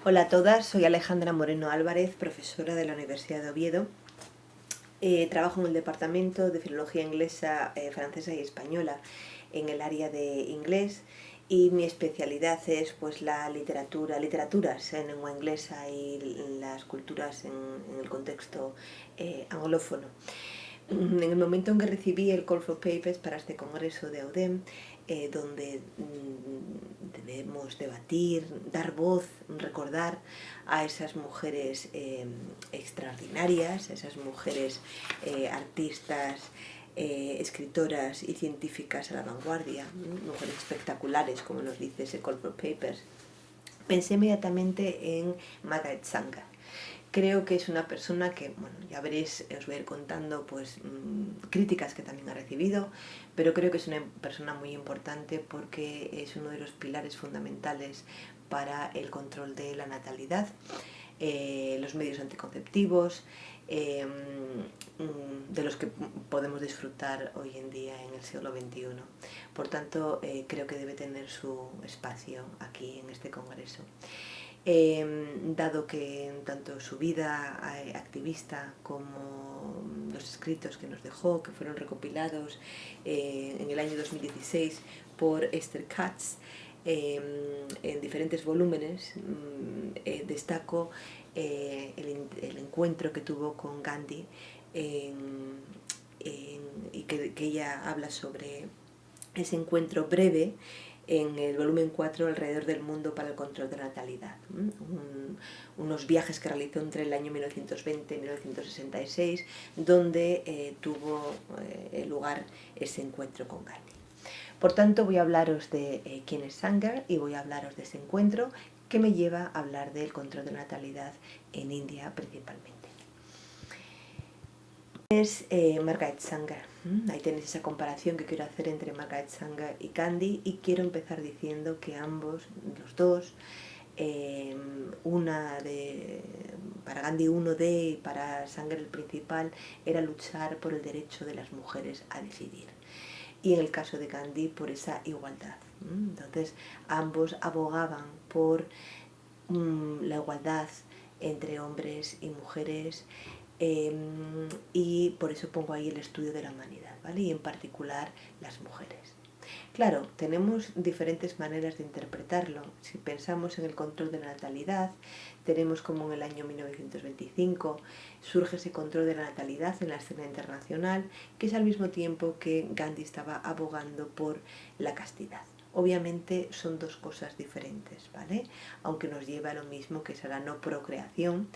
Hola a todas, soy Alejandra Moreno Álvarez, profesora de la Universidad de Oviedo. Trabajo en el Departamento de Filología Inglesa, Francesa y Española en el área de inglés, y mi especialidad es pues la literaturas en lengua inglesa y las culturas en el contexto anglófono. En el momento en que recibí el Call for Papers para este congreso de AUDEM, donde debemos debatir, dar voz, recordar a esas mujeres extraordinarias, esas mujeres artistas, escritoras y científicas a la vanguardia, mujeres espectaculares, como nos dice ese Call for Papers, pensé inmediatamente en Margaret Sanger. Creo que es una persona que, bueno, ya veréis, os voy a ir contando pues críticas que también ha recibido, pero creo que es una persona muy importante porque es uno de los pilares fundamentales para el control de la natalidad, los medios anticonceptivos, de los que podemos disfrutar hoy en día en el siglo XXI. Por tanto, creo que debe tener su espacio aquí en este congreso. Dado que tanto su vida activista como los escritos que nos dejó, que fueron recopilados en el año 2016 por Esther Katz en diferentes volúmenes, destaco el encuentro que tuvo con Gandhi y que ella habla sobre ese encuentro breve en el volumen 4, Alrededor del mundo para el control de la natalidad. Unos viajes que realizó entre el año 1920 y 1966, donde tuvo lugar ese encuentro con Gandhi. Por tanto, voy a hablaros de quién es Sanger y voy a hablaros de ese encuentro que me lleva a hablar del control de la natalidad en India principalmente. Es Margaret Sanger. Ahí tenéis esa comparación que quiero hacer entre Margaret Sanger y Gandhi, y quiero empezar diciendo que ambos, los dos, para Gandhi uno de y para Sanger el principal, era luchar por el derecho de las mujeres a decidir. Y en el caso de Gandhi, por esa igualdad. Entonces, ambos abogaban por la igualdad entre hombres y mujeres, y por eso pongo ahí el estudio de la humanidad, ¿vale? Y en particular las mujeres. Claro, tenemos diferentes maneras de interpretarlo. Si pensamos en el control de la natalidad, tenemos como en el año 1925 surge ese control de la natalidad en la escena internacional, que es al mismo tiempo que Gandhi estaba abogando por la castidad. Obviamente son dos cosas diferentes, ¿vale? Aunque nos lleva a lo mismo, que es a la no procreación,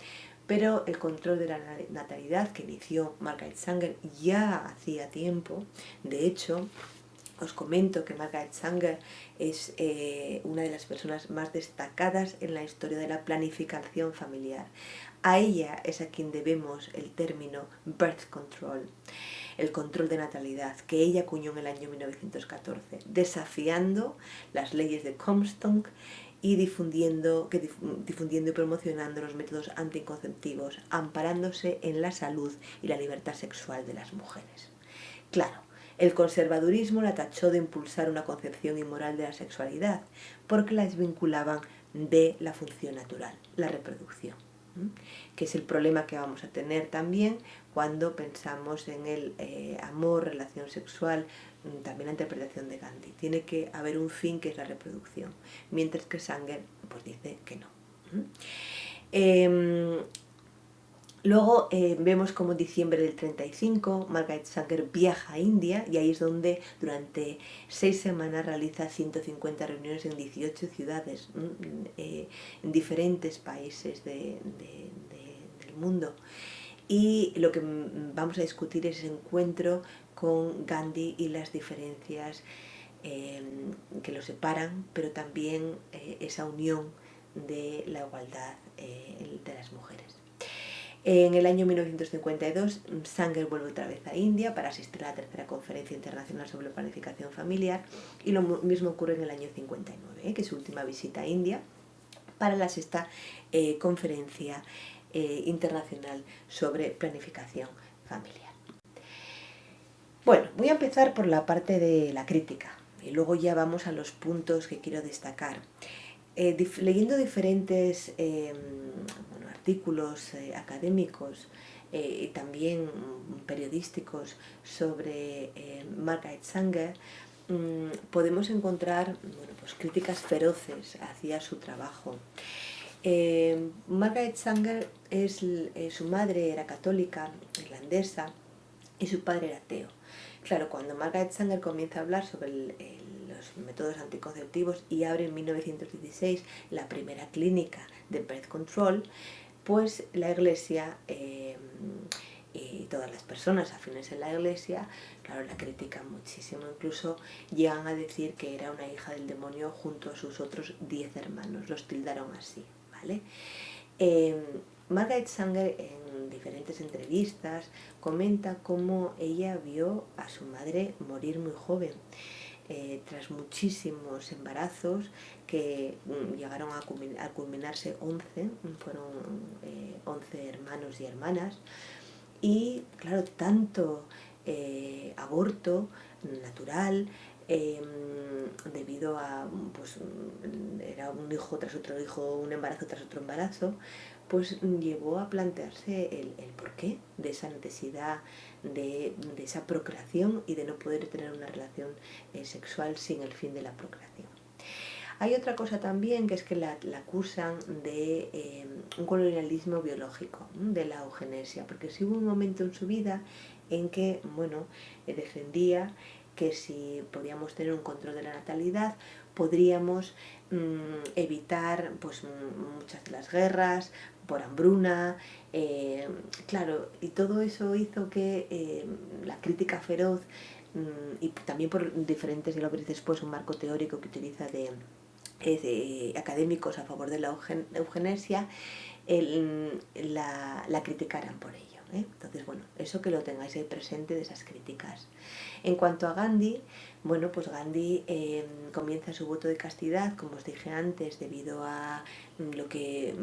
pero el control de la natalidad que inició Margaret Sanger ya hacía tiempo. De hecho, os comento que Margaret Sanger es una de las personas más destacadas en la historia de la planificación familiar. A ella es a quien debemos el término birth control, el control de natalidad, que ella acuñó en el año 1914, desafiando las leyes de Comstock y difundiendo y promocionando los métodos anticonceptivos, amparándose en la salud y la libertad sexual de las mujeres. Claro, el conservadurismo la tachó de impulsar una concepción inmoral de la sexualidad, porque la desvinculaban de la función natural, la reproducción, que es el problema que vamos a tener también cuando pensamos en el amor, relación sexual, también la interpretación de Gandhi. Tiene que haber un fin, que es la reproducción, mientras que Sanger pues dice que no. Luego vemos como en diciembre del 35 Margaret Sanger viaja a India, y ahí es donde durante 6 semanas realiza 150 reuniones en 18 ciudades, en diferentes países del mundo. Y lo que vamos a discutir es ese encuentro con Gandhi y las diferencias que lo separan, pero también esa unión de la igualdad de las mujeres. En el año 1952, Sanger vuelve otra vez a India para asistir a la tercera conferencia internacional sobre planificación familiar, y lo mismo ocurre en el año 59, que es su última visita a India, para la sexta conferencia internacional sobre planificación familiar. Bueno, voy a empezar por la parte de la crítica y luego ya vamos a los puntos que quiero destacar. leyendo diferentes artículos académicos y también periodísticos sobre Margaret Sanger, podemos encontrar pues, críticas feroces hacia su trabajo. Margaret Sanger su madre era católica irlandesa y su padre era ateo. Claro, cuando Margaret Sanger comienza a hablar sobre los métodos anticonceptivos y abre en 1916 la primera clínica de birth control, pues la Iglesia y todas las personas afines en la Iglesia, claro, la critican muchísimo. Incluso llegan a decir que era una hija del demonio junto a sus otros 10 hermanos. Los tildaron así, ¿vale? Margaret Sanger en diferentes entrevistas comenta cómo ella vio a su madre morir muy joven, tras muchísimos embarazos que llegaron a culminarse 11, fueron 11 hermanos y hermanas, y claro, tanto aborto natural, debido a, pues, era un hijo tras otro hijo, un embarazo tras otro embarazo, pues llevó a plantearse el porqué de esa necesidad de esa procreación y de no poder tener una relación sexual sin el fin de la procreación. Hay otra cosa también, que es que la acusan de un colonialismo biológico, de la eugenesia, porque sí hubo un momento en su vida en que, defendía que si podíamos tener un control de la natalidad, podríamos evitar pues, muchas de las guerras por hambruna, claro, y todo eso hizo que la crítica feroz, y también por diferentes, ya lo veréis después, un marco teórico que utiliza de académicos a favor de la eugenesia, la criticaran por ello. Entonces, bueno, eso que lo tengáis ahí presente de esas críticas. En cuanto a Gandhi, pues Gandhi comienza su voto de castidad, como os dije antes, debido a lo que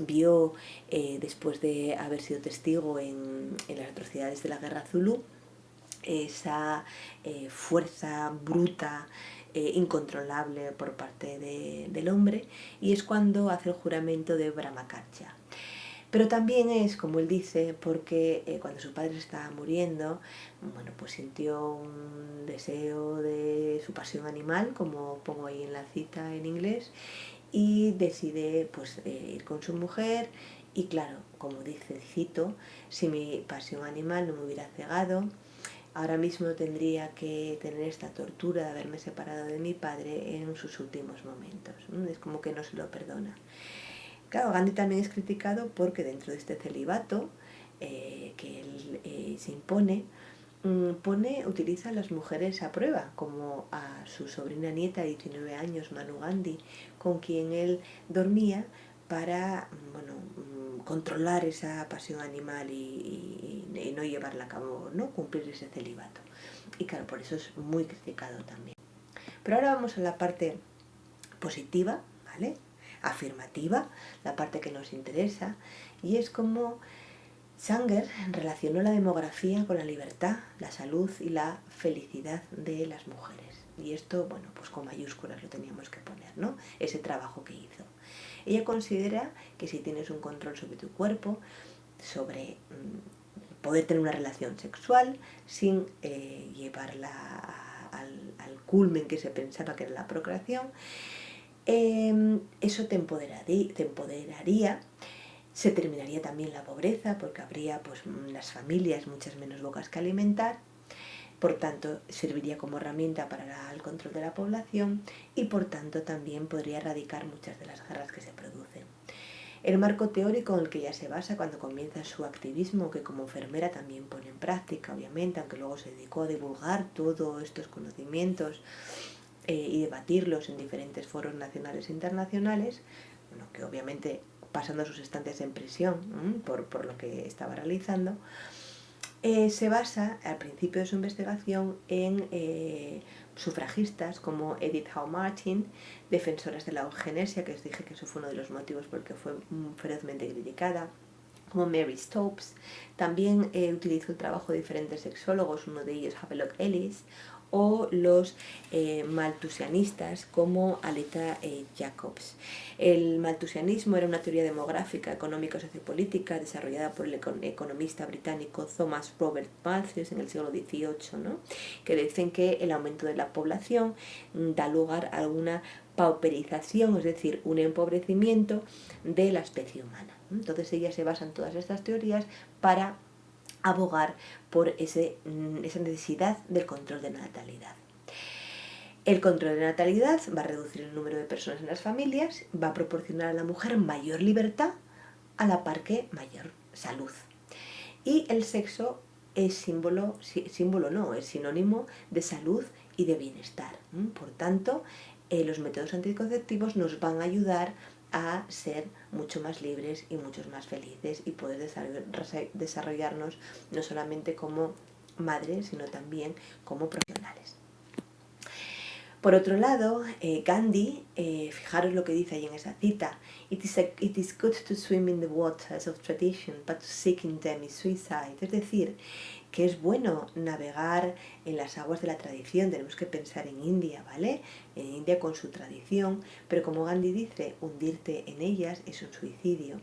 vio después de haber sido testigo en las atrocidades de la guerra Zulú, esa fuerza bruta, incontrolable por parte del hombre, y es cuando hace el juramento de Brahmacharya. Pero también es, como él dice, porque cuando su padre estaba muriendo, pues sintió un deseo de su pasión animal, como pongo ahí en la cita en inglés, y decide pues ir con su mujer. Y claro, como dice, cito, si mi pasión animal no me hubiera cegado, ahora mismo tendría que tener esta tortura de haberme separado de mi padre en sus últimos momentos. Es como que no se lo perdona. Claro, Gandhi también es criticado porque dentro de este celibato que él se impone, utiliza a las mujeres a prueba, como a su sobrina nieta de 19 años, Manu Gandhi, con quien él dormía para controlar esa pasión animal y no llevarla a cabo, ¿no? Cumplir ese celibato. Y claro, por eso es muy criticado también. Pero ahora vamos a la parte positiva, ¿vale? Afirmativa, la parte que nos interesa, y es como Sanger relacionó la demografía con la libertad, la salud y la felicidad de las mujeres. Y esto, pues con mayúsculas lo teníamos que poner, ¿no? Ese trabajo que hizo. Ella considera que si tienes un control sobre tu cuerpo, sobre poder tener una relación sexual sin llevarla al culmen que se pensaba que era la procreación, eso te empoderaría. Se terminaría también la pobreza, porque habría las familias muchas menos bocas que alimentar. Por tanto, serviría como herramienta para el control de la población y por tanto también podría erradicar muchas de las guerras que se producen. El marco teórico en el que ella se basa cuando comienza su activismo, que como enfermera también pone en práctica, obviamente, aunque luego se dedicó a divulgar todos estos conocimientos y debatirlos en diferentes foros nacionales e internacionales, que obviamente pasando sus estancias en prisión por lo que estaba realizando, se basa al principio de su investigación en sufragistas como Edith Howe Martin, defensoras de la eugenesia, que os dije que eso fue uno de los motivos por el que fue ferozmente criticada, como Mary Stopes. También utilizó el trabajo de diferentes sexólogos, uno de ellos Havelock Ellis, o los malthusianistas como Aleta Jacobs. El malthusianismo era una teoría demográfica, económica y sociopolítica desarrollada por el economista británico Thomas Robert Malthus en el siglo XVIII, ¿no? Que dicen que el aumento de la población da lugar a una pauperización, es decir, un empobrecimiento de la especie humana. Entonces ellas se basan todas estas teorías para abogar por esa necesidad del control de natalidad. El control de natalidad va a reducir el número de personas en las familias, va a proporcionar a la mujer mayor libertad, a la par que mayor salud. Y el sexo es es sinónimo de salud y de bienestar. Por tanto, los métodos anticonceptivos nos van a ayudar a ser mucho más libres y mucho más felices y poder desarrollarnos no solamente como madres, sino también como profesionales. Por otro lado, Gandhi, fijaros lo que dice ahí en esa cita: it is good to swim in the waters of tradition, but to sink in them is suicide. Es decir, que es bueno navegar en las aguas de la tradición. Tenemos que pensar en India, ¿vale? En India con su tradición, pero como Gandhi dice, hundirte en ellas es un suicidio.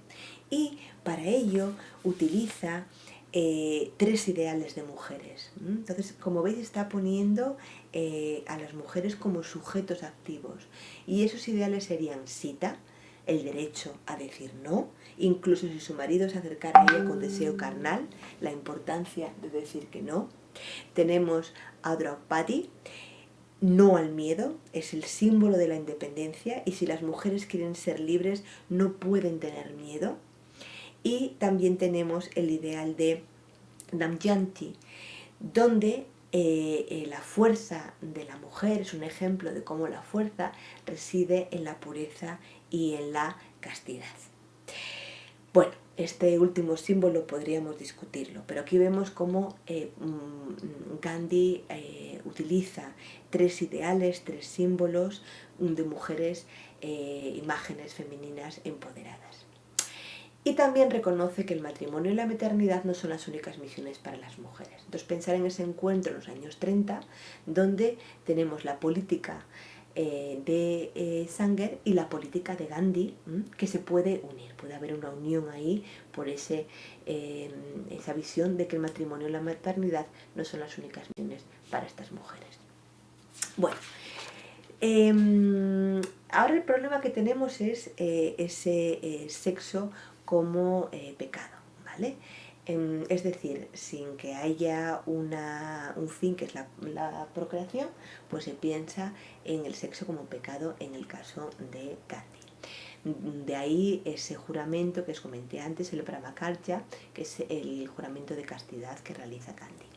Y para ello utiliza 3 ideales de mujeres. Entonces, como veis, está poniendo a las mujeres como sujetos activos. Y esos ideales serían Sita, el derecho a decir no, incluso si su marido se acercara a ella con deseo carnal, la importancia de decir que no. Tenemos a Draupadi, no al miedo, es el símbolo de la independencia, y si las mujeres quieren ser libres no pueden tener miedo. Y también tenemos el ideal de Damayanti, donde la fuerza de la mujer es un ejemplo de cómo la fuerza reside en la pureza y en la castidad. Bueno, este último símbolo podríamos discutirlo, pero aquí vemos cómo Gandhi utiliza 3 ideales, 3 símbolos de mujeres, imágenes femeninas empoderadas. Y también reconoce que el matrimonio y la maternidad no son las únicas misiones para las mujeres. Entonces, pensar en ese encuentro en los años 30, donde tenemos la política de Sanger y la política de Gandhi, que se puede unir. Puede haber una unión ahí por esa visión de que el matrimonio y la maternidad no son las únicas misiones para estas mujeres. Bueno, ahora el problema que tenemos es ese sexo como pecado, ¿vale? Es decir, sin que haya un fin que es la procreación, pues se piensa en el sexo como pecado en el caso de Gandhi. De ahí ese juramento que os comenté antes, el Brahmacharya, que es el juramento de castidad que realiza Gandhi.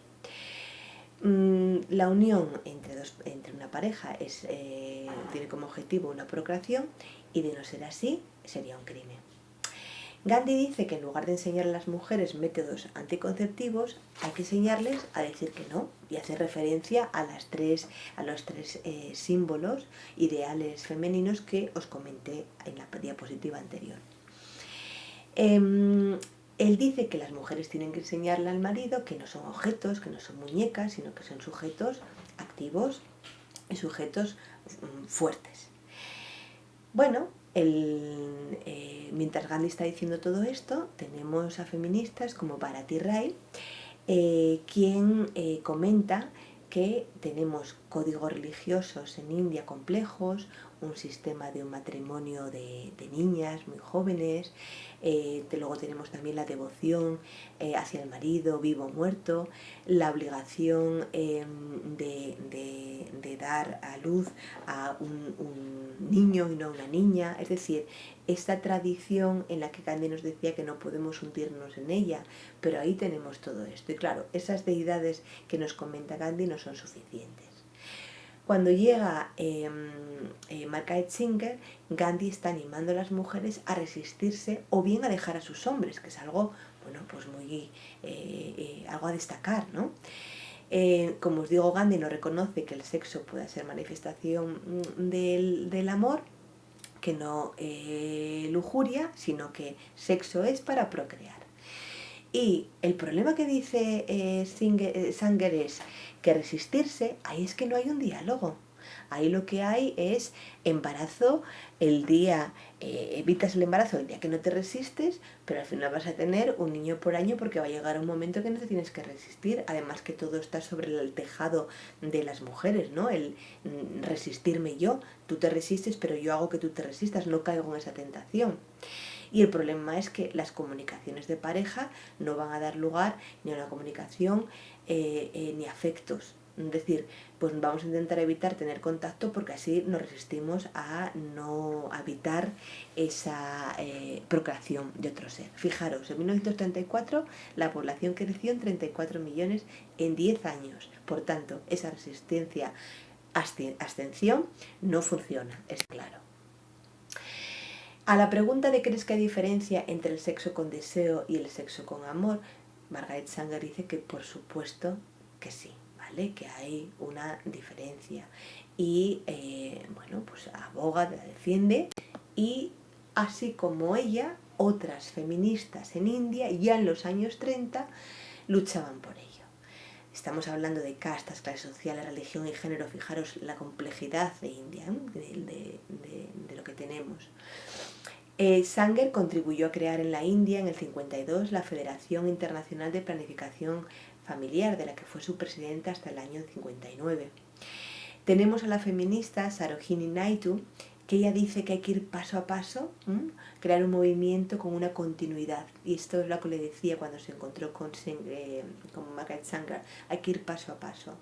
La unión entre una pareja tiene como objetivo una procreación, y de no ser así sería un crimen. Gandhi dice que en lugar de enseñar a las mujeres métodos anticonceptivos, hay que enseñarles a decir que no, y hacer referencia a los tres símbolos ideales femeninos que os comenté en la diapositiva anterior. Él dice que las mujeres tienen que enseñarle al marido que no son objetos, que no son muñecas, sino que son sujetos activos y sujetos fuertes. Bueno, mientras Gandhi está diciendo todo esto, tenemos a feministas como Bharati Rai, quien comenta que tenemos códigos religiosos en India complejos, un sistema de un matrimonio de niñas muy jóvenes, luego tenemos también la devoción hacia el marido, vivo o muerto, la obligación de dar a luz a un niño y no a una niña. Es decir, esta tradición en la que Gandhi nos decía que no podemos hundirnos en ella, pero ahí tenemos todo esto. Y claro, esas deidades que nos comenta Gandhi no son suficientes. Cuando llega Margaret Sanger, Gandhi está animando a las mujeres a resistirse o bien a dejar a sus hombres, que es algo, bueno, pues muy algo a destacar, ¿no? Como os digo, Gandhi no reconoce que el sexo pueda ser manifestación del amor, que no lujuria, sino que sexo es para procrear. Y el problema que dice Sanger es que resistirse, ahí es que no hay un diálogo. Ahí lo que hay es embarazo el día, evitas el embarazo el día que no te resistes, pero al final vas a tener un niño por año porque va a llegar un momento que no te tienes que resistir. Además que todo está sobre el tejado de las mujeres, ¿no? El resistirme yo, tú te resistes, pero yo hago que tú te resistas, no caigo en esa tentación. Y el problema es que las comunicaciones de pareja no van a dar lugar ni a una comunicación ni a afectos. Es decir, pues vamos a intentar evitar tener contacto porque así nos resistimos a no evitar esa procreación de otro ser. Fijaros, en 1934 la población creció en 34 millones en 10 años. Por tanto, esa resistencia abstención no funciona, es claro. A la pregunta de ¿crees que hay diferencia entre el sexo con deseo y el sexo con amor? Margaret Sanger dice que por supuesto que sí, ¿vale? Que hay una diferencia. Y bueno, pues aboga, la defiende, y así como ella, otras feministas en India ya en los años 30 luchaban por ello. Estamos hablando de castas, clases sociales, religión y género. Fijaros la complejidad de India, de lo que tenemos. Sanger contribuyó a crear en la India en el 52 la Federación Internacional de Planificación Familiar, de la que fue su presidenta hasta el año 59. Tenemos a la feminista Sarojini Naidu, que ella dice que hay que ir paso a paso, crear un movimiento con una continuidad. Y esto es lo que le decía cuando se encontró con Margaret Sanger. Hay que ir paso a paso.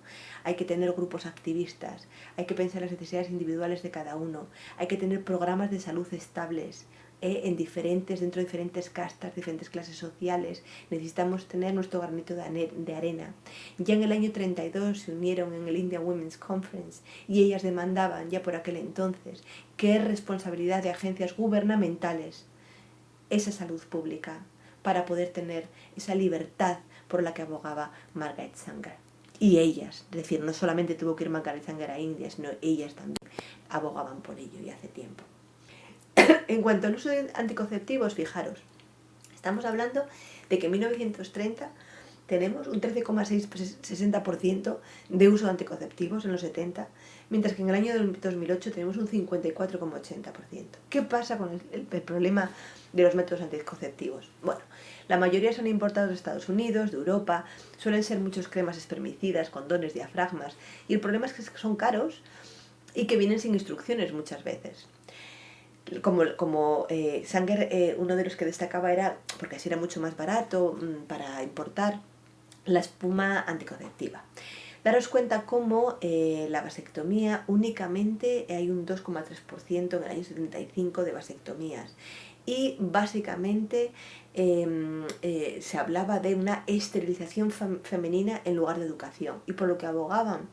Hay que tener grupos activistas. Hay que pensar las necesidades individuales de cada uno. Hay que tener programas de salud estables. Dentro de diferentes castas, diferentes clases sociales. Necesitamos tener nuestro granito de arena. Ya en el año 32 se unieron en el Indian Women's Conference y ellas demandaban ya por aquel entonces que es responsabilidad de agencias gubernamentales esa salud pública para poder tener esa libertad por la que abogaba Margaret Sanger. Y ellas, es decir, no solamente tuvo que ir Margaret Sanger a India, sino ellas también abogaban por ello y hace tiempo. En cuanto al uso de anticonceptivos, fijaros, estamos hablando de que en 1930 tenemos un 13,6-60% de uso de anticonceptivos en los 70, mientras que en el año 2008 tenemos un 54,80%. ¿Qué pasa con el problema de los métodos anticonceptivos? Bueno, la mayoría son importados de Estados Unidos, de Europa, suelen ser muchos cremas espermicidas, condones, diafragmas, y el problema es que son caros y que vienen sin instrucciones muchas veces. Como Sanger, uno de los que destacaba era, porque así era mucho más barato para importar, la espuma anticonceptiva. Daros cuenta cómo la vasectomía únicamente hay un 2,3% en el año 75 de vasectomías. Y básicamente se hablaba de una esterilización femenina en lugar de educación. Y por lo que abogaban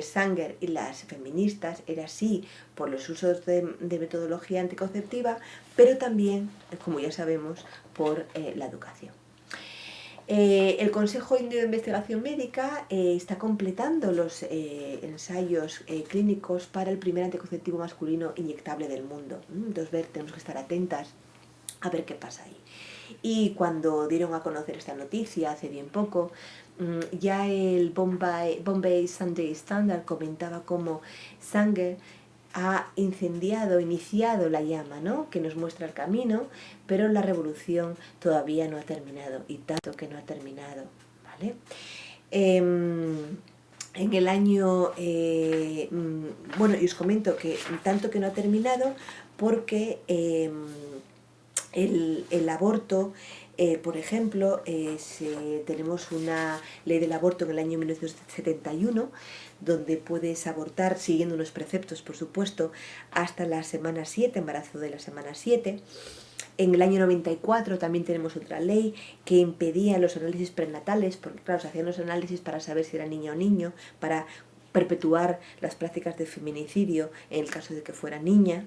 Sanger y las feministas era sí por los usos de metodología anticonceptiva, pero también, como ya sabemos, por la educación. El Consejo Indio de Investigación Médica está completando los ensayos clínicos para el primer anticonceptivo masculino inyectable del mundo. Entonces tenemos que estar atentas a ver qué pasa ahí. Y cuando dieron a conocer esta noticia hace bien poco, ya el Bombay Sunday Standard comentaba cómo Sanger ha iniciado la llama, ¿no? Que nos muestra el camino, pero la revolución todavía no ha terminado, y tanto que no ha terminado, ¿vale? En el año, bueno, y os comento que tanto que no ha terminado porque el aborto, por ejemplo, tenemos una ley del aborto en el año 1971, donde puedes abortar, siguiendo unos preceptos, por supuesto, hasta la semana 7, embarazo de la semana 7. En el año 94 también tenemos otra ley que impedía los análisis prenatales, porque claro, se hacían los análisis para saber si era niña o niño, para perpetuar las prácticas de feminicidio en el caso de que fuera niña.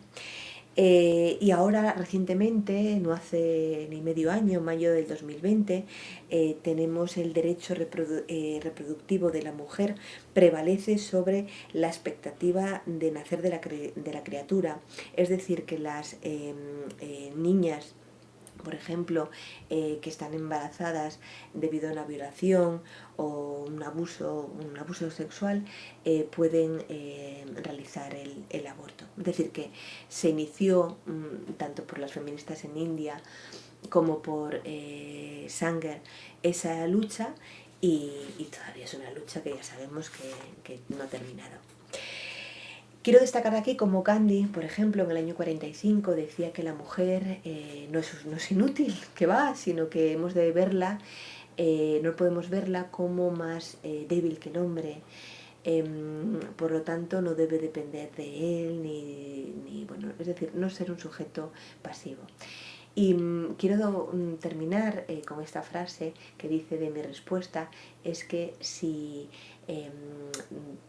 Y ahora recientemente, no hace ni medio año, mayo del 2020, tenemos el derecho reproductivo de la mujer prevalece sobre la expectativa de nacer de la criatura. Es decir, que las niñas por ejemplo, que están embarazadas debido a una violación o un abuso sexual, pueden realizar el aborto. Es decir, que se inició tanto por las feministas en India como por Sanger esa lucha, y todavía es una lucha que ya sabemos que no ha terminado. Quiero destacar aquí como Gandhi, por ejemplo, en el año 45 decía que la mujer no es inútil, que va, sino que hemos de verla, no podemos verla como más débil que el hombre. Por lo tanto, no debe depender de él, bueno, es decir, no ser un sujeto pasivo. Y quiero terminar con esta frase que dice de mi respuesta, es que si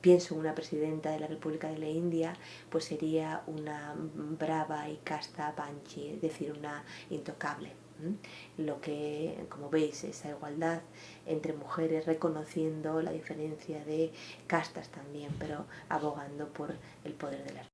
pienso en una presidenta de la República de la India, pues sería una brava y casta Banshee, es decir, una intocable. Lo que, como veis, esa igualdad entre mujeres, reconociendo la diferencia de castas también, pero abogando por el poder de las